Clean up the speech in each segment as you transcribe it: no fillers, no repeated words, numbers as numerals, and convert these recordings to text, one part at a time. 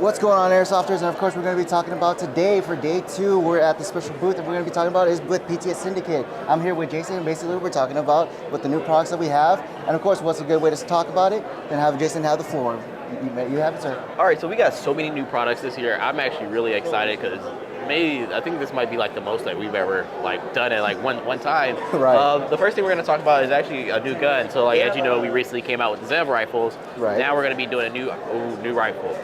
What's going on, Airsofters? And of course, we're going to be talking about today for day 2. We're at the special booth, and we're going to be talking about is with PTS Syndicate. I'm here with Jason, and basically we're talking about what the new products that we have, and of course, what's a good way to talk about it. Then have Jason have the floor. You have it, sir. All right, so we got so many new products this year. I'm actually really excited because I think this might be like the most that we've ever done at one time. Right. The first thing we're going to talk about is actually a new gun. So as you know, we recently came out with the Zev rifles. Right. Now we're going to be doing a new rifle.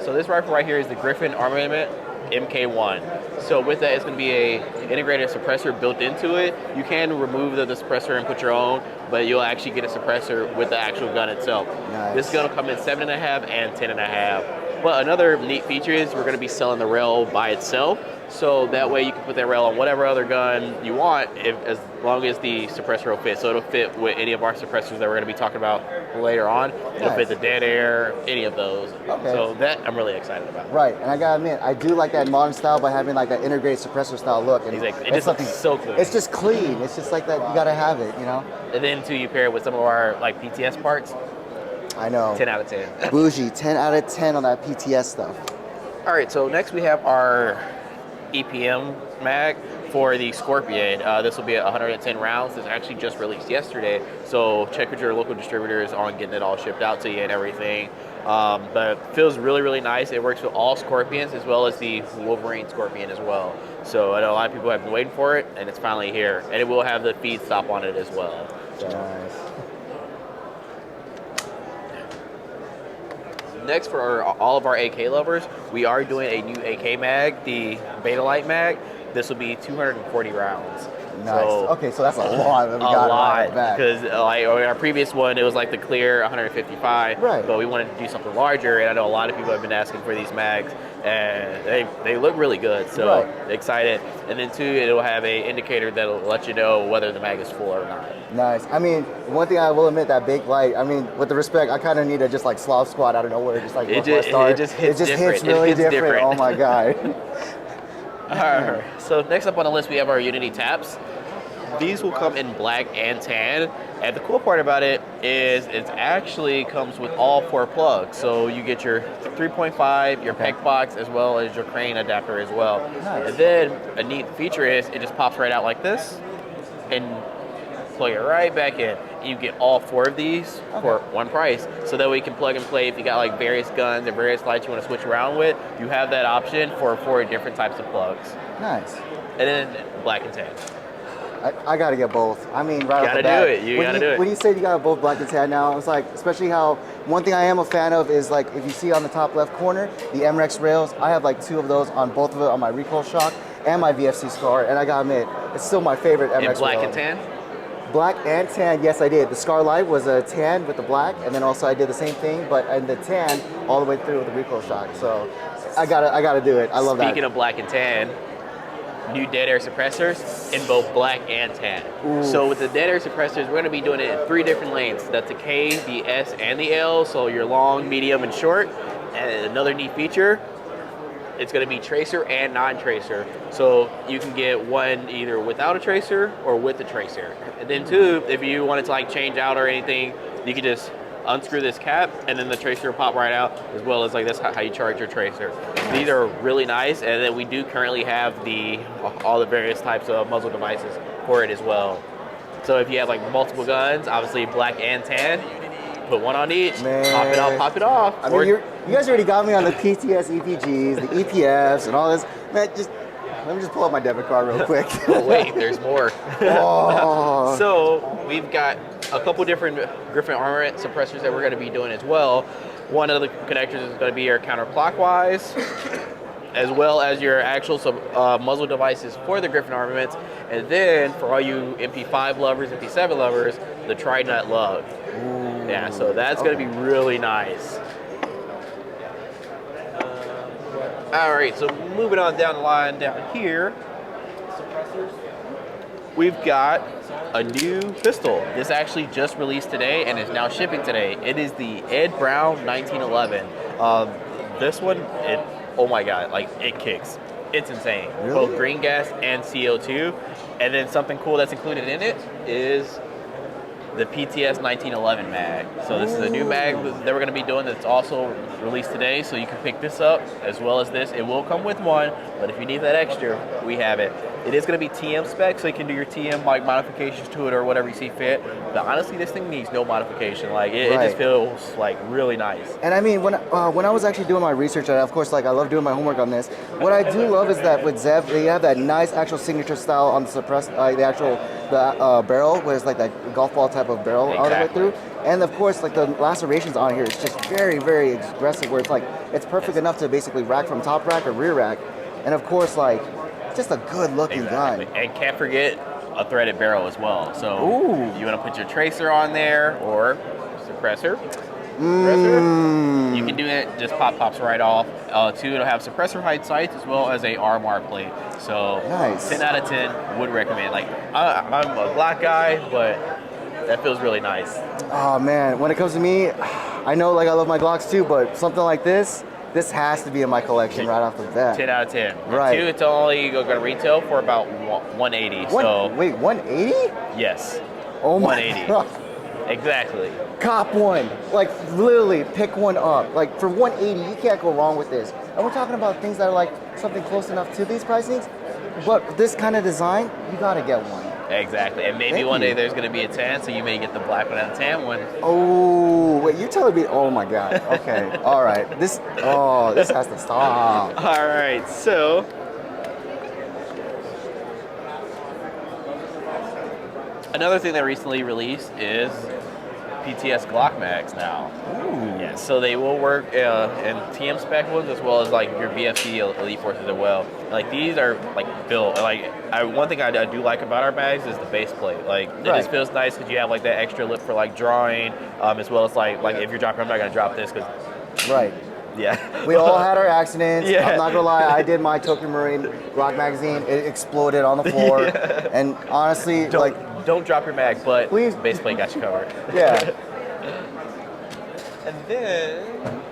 So this rifle right here is the Griffin Armament MK1. So with that, it's going to be a integrated suppressor built into it. You can remove the suppressor and put your own, but you'll actually get a suppressor with the actual gun itself. Nice. This gun will come in 7.5 and 10.5. But another neat feature is we're going to be selling the rail by itself. So that way you can put that rail on whatever other gun you want, as long as the suppressor will fit. So it'll fit with any of our suppressors that we're going to be talking about later on. It'll fit the dead air, any of those. Okay. So that I'm really excited about. Right, and I gotta admit, I do like that modern style by having like that integrated suppressor style look. And Exactly. It just looks so clean. It's just clean. It's just like that. You gotta have it, you know. And then too, you pair it with some of our PTS parts. I know. 10 out of 10. Bougie. 10 out of 10 on that PTS stuff. All right, so next we have our EPM mag for the Scorpion. This will be 110 rounds. This actually just released yesterday, so check with your local distributors on getting it all shipped out to you and everything. But it feels really, really nice. It works with all Scorpions as well as the Wolverine Scorpion as well. So I know a lot of people have been waiting for it, and it's finally here. And it will have the feed stop on it as well. So. Nice. Next, for all of our AK lovers, we are doing a new AK mag, the Beta Light mag. This will be 240 rounds. Nice. So, Okay, so that's a lot. That we got a lot, back. because our previous one, it was like the clear 155. Right. But we wanted to do something larger, and I know a lot of people have been asking for these mags, and they look really good. So excited. And then two, it'll have a indicator that'll let you know whether the mag is full or not. Nice. I mean, one thing I will admit, that big light, I mean, with the respect, I kind of need to just like Slav squad out of nowhere, just like it just hits really different. Oh my God. All right. So next up on the list, we have our Unity taps. These will come in black and tan. And the cool part about it is it actually comes with all 4 plugs. So you get your 3.5, your PEG box, as well as your crane adapter as well. Nice. And then a neat feature is it just pops right out like this and plug it right back in. You get all 4 of these for one price. So that way you can plug and play. If you got like various guns and various lights you want to switch around with, you have that option for 4 different types of plugs. Nice. And then black and tan. I gotta get both. I mean, right off the bat. You gotta do it. When you say you got both black and tan now, it's like, especially how, one thing I am a fan of is like, if you see on the top left corner, the MREX rails, I have like 2 of those on both of it on my recoil shock and my VFC Scar, and I gotta admit, it's still my favorite MREX rail. And black and tan? Black and tan, yes I did. The Scar Light was a tan with the black, and then also I did the same thing, but in the tan all the way through with the recoil shock. So I gotta do it. I love that. Speaking of black and tan, new dead air suppressors in both black and tan. Ooh. So with the dead air suppressors, we're going to be doing it in 3 different lanes. That's the K, the S, and the L. So your long, medium, and short. And another neat feature, it's going to be tracer and non-tracer. So you can get one either without a tracer or with a tracer. And then 2, if you wanted to like change out or anything, you can just unscrew this cap and then the tracer will pop right out, as well as like that's how you charge your tracer. These are really nice, and then we do currently have all the various types of muzzle devices for it as well. So if you have like multiple guns, obviously black and tan, put one on each, Man. pop it off. I mean, you guys already got me on the PTS EPGs, the EPFs, and all this. Man, let me just pull up my debit card real quick. Oh wait, there's more. Oh. So we've got a couple different Griffin Armament suppressors that we're going to be doing as well. One of the connectors is going to be your counterclockwise, as well as your actual muzzle devices for the Griffin Armaments. And then for all you MP5 lovers, MP7 lovers, the tri-nut lug. Ooh. Yeah, so that's going to be really nice. All right, so moving on down the line down here, we've got a new pistol. This actually just released today and is now shipping today. It is the Ed Brown 1911. This one, oh my God, like it kicks. It's insane. Really? Both green gas and CO2. And then something cool that's included in it is the PTS 1911 mag. So this is a new mag that we're going to be doing that's also released today. So you can pick this up as well as this. It will come with one, but if you need that extra, we have it. It is going to be TM spec, so you can do your TM like modifications to it or whatever you see fit. But honestly, this thing needs no modification. Like it just feels like really nice. And I mean, when I was actually doing my research, and of course, like I love doing my homework on this. What I do love is that with Zev, they have that nice actual signature style on the the barrel, where it's like that golf ball type of barrel all the way through. And of course, like the lacerations on here, it's just very, very aggressive. Where it's like it's perfect enough to basically rack from top rack or rear rack. And of course, like just a good looking gun. And can't forget a threaded barrel as well. So you want to put your tracer on there or suppressor. You can do it, just pops right off. Two, it'll have suppressor height sights as well as a RMR plate. So 10 out of 10 would recommend. Like I'm a Glock guy, but that feels really nice. Oh man, when it comes to me, I know like I love my Glocks too, but something like this has to be in my collection right off the bat. 10 out of 10. Right. Two, it's only going to retail for about 180. So wait, 180? Yes. Oh my 180. God. Exactly. Cop one. Like literally pick one up. Like for 180, you can't go wrong with this. And we're talking about things that are like something close enough to these pricings, but this kind of design, you gotta get one. Exactly, and maybe one day there's going to be a tan, so you may get the black one and the tan one. Oh, wait, you're telling me? Oh my God. Okay, all right. This has to stop. All right, so another thing that recently released is PTS Glock mags now. Ooh. Yeah, so they will work in TM spec ones as well as like your BFC Elite Forces as well. Like these are like built. Like one thing I do like about our bags is the base plate. Like it just feels nice because you have like that extra lip for like drawing, as well as like if you're dropping, I'm not gonna drop this because. Right. Yeah. We all had our accidents. Yeah. I'm not gonna lie, I did my Tokyo Marine Glock magazine. It exploded on the floor. Yeah. And honestly, don't drop your mag, but please. Base plate got you covered. Yeah. And then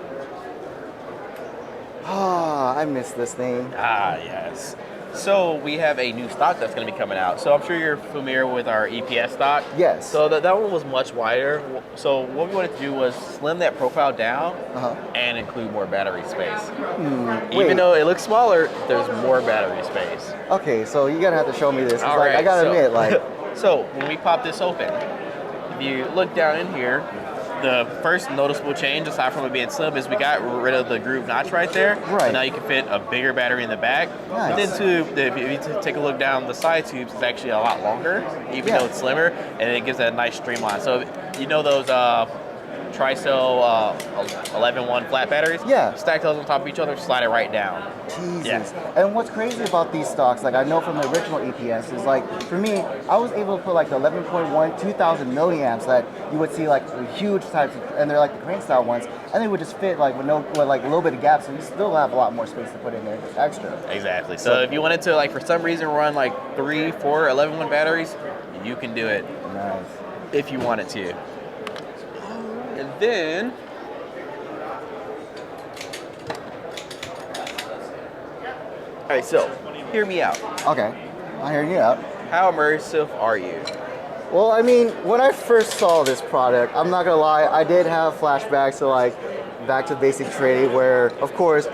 I miss this thing. Yes. So we have a new stock that's going to be coming out. So I'm sure you're familiar with our EPS stock. Yes. So that one was much wider. So what we wanted to do was slim that profile down and include more battery space. Even though it looks smaller, there's more battery space. Okay, so you're gonna have to show me this. All right, I gotta admit, like. So when we pop this open, if you look down in here, the first noticeable change, aside from it being slim, is we got rid of the groove notch right there. Right. So now you can fit a bigger battery in the back. Nice. But then too, if you take a look down the side tubes, it's actually a lot longer, even though it's slimmer, and it gives that nice streamline. So you know those Tri-Cell 11-1 flat batteries? Yeah. Stack those on top of each other, slide it right down. Jesus. Yeah. And what's crazy about these stocks, like I know from the original EPS, is like for me, I was able to put like the 11.1, 2000 milliamps that you would see like the huge types, and they're like the crane style ones, and they would just fit like with like a little bit of gap, so you still have a lot more space to put in there extra. Exactly. So if you wanted to like for some reason run like 3, 4, 11-1 batteries, you can do it. Nice. If you wanted to. And then all right, so hear me out. Okay, I'm hearing you out. How immersive are you? Well, I mean, when I first saw this product, I'm not gonna lie, I did have flashbacks to like back to basic trade where, of course,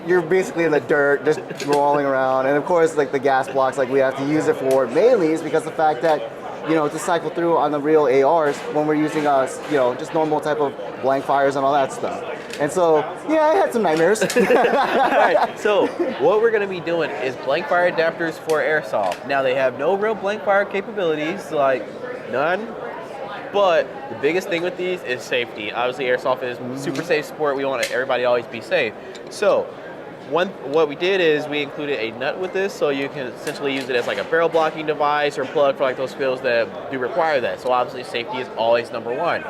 you're basically in the dirt, just rolling around, and of course, like the gas blocks, like we have to use it for mainly is because the fact that, you know, to cycle through on the real ARs when we're using just normal type of blank fires and all that stuff. And so, yeah, I had some nightmares. Alright, so what we're gonna be doing is blank fire adapters for Airsoft. Now they have no real blank fire capabilities, like none. But the biggest thing with these is safety. Obviously, Airsoft is super safe sport. We want everybody to always be safe. So what we did is we included a nut with this, so you can essentially use it as like a barrel blocking device or plug for like those fields that do require that. So obviously safety is always number one.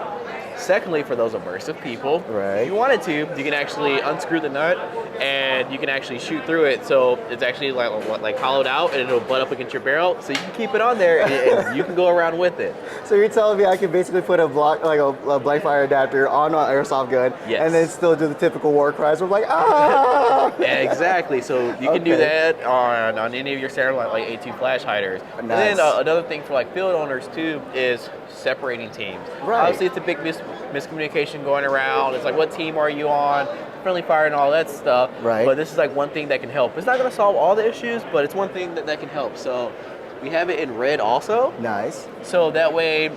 Secondly, for those aversive people, Right. if you wanted to, you can actually unscrew the nut and you can actually shoot through it. So it's actually like hollowed out and it'll butt up against your barrel. So you can keep it on there and you can go around with it. So you're telling me I can basically put a blank fire adapter on an airsoft gun, Yes. and then still do the typical war cries where I'm like, ah! Exactly. So you can do Okay. that on any of your standard like A2 flash hiders. Nice. And then another thing for like field owners too is separating teams. Right. Obviously, it's a big miscommunication going around. It's like, what team are you on? Friendly fire and all that stuff. Right. But this is like one thing that can help. It's not going to solve all the issues, but it's one thing that can help. So we have it in red also. Nice. So that way,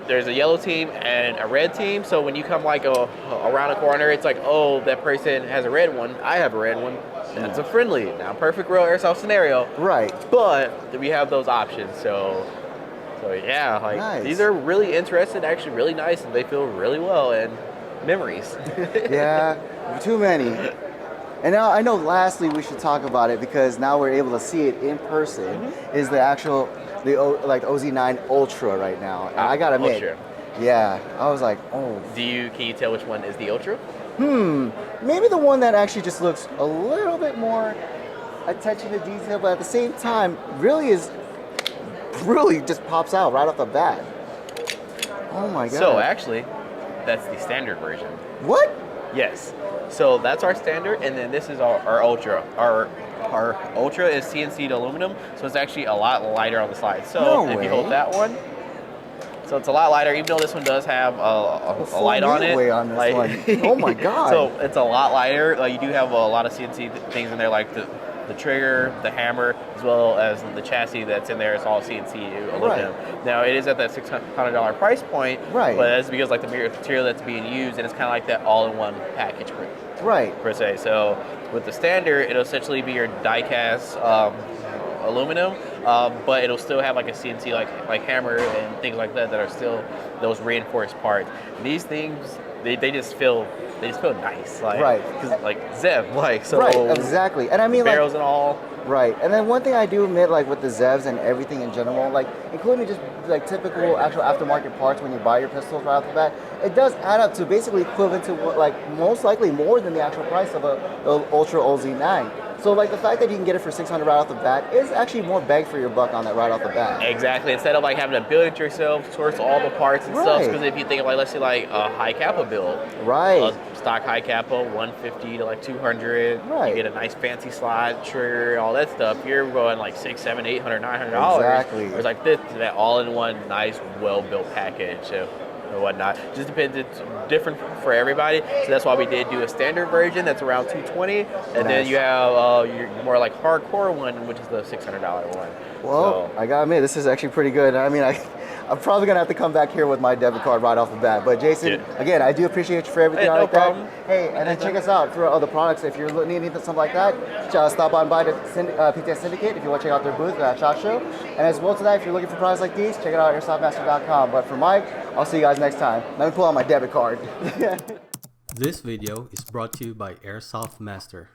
there's a yellow team and a red team. So when you come like around a corner, it's like, oh, that person has a red one. I have a red one. That's a friendly. Now, perfect real airsoft scenario. Right. But we have those options. So yeah, like Nice. these are really interesting, actually really nice, and they feel really well. And memories. Yeah, too many. And now I know lastly we should talk about it because now we're able to see it in person, is the actual, OZ9 Ultra right now. And I gotta admit, Ultra. yeah, I was like, oh, Can you tell which one is the Ultra? maybe the one that actually just looks a little bit more attention to detail, but at the same time really just pops out right off the bat. Oh my god. So actually, that's the standard version. What? Yes. So that's our standard, and then this is our Ultra. Our Ultra is CNC'd aluminum, so it's actually a lot lighter on the slide. So No if way. you hold that one, so it's a lot lighter, even though this one does have a full light on it. weight on this one. Oh my god. So it's a lot lighter. You do have a lot of CNC things in there, like the trigger, the hammer, as well as the chassis that's in there. It's all CNC aluminum. Right. Now it is at that $600 price point, Right. but that's because like the material that's being used, and it's kind of like that all-in-one package Right. per se. So with the standard, it'll essentially be your die-cast aluminum, but it'll still have like a CNC like hammer and things like that are still those reinforced parts. These things, they just feel nice, like Right. because like Zev, like so Right, exactly. And I mean, like, barrels and all. right. And then one thing I do admit, like with the Zevs and everything in general, like including just like typical actual aftermarket parts when you buy your pistols right off the bat, it does add up to basically equivalent to what, like most likely more than the actual price of a Ultra OZ9. So like the fact that you can get it for $600 right off the bat is actually more bang for your buck on that right off the bat. Exactly. Instead of like having to build it yourself, source all the parts and stuff. Right. Because if you think of like, let's say like a high Kappa build, Right. a stock high Kappa, 150 to like 200. Right. You get a nice fancy slide, trigger, all that stuff. You're going like $600, $700, $800, $900. Exactly. It's like this, that all-in-one nice, well-built package. Or whatnot. Just depends. It's different for everybody. So that's why we did do a standard version that's around $220, and then Nice. you have your more like hardcore one, which is the $600 one. Well, So- I gotta admit, this is actually pretty good. I mean, I'm probably gonna have to come back here with my debit card right off the bat. But Jason, Yeah. again, I do appreciate you for everything Hey, no like problem. that. Hey, and then check us out for other products. If you're needing something like that, stop on by the PTS Syndicate if you want to check out their booth at Shotshow. And as well to that, if you're looking for products like these, check it out at airsoftmaster.com. But for Mike, I'll see you guys next time. Let me pull out my debit card. This video is brought to you by Airsoft Master.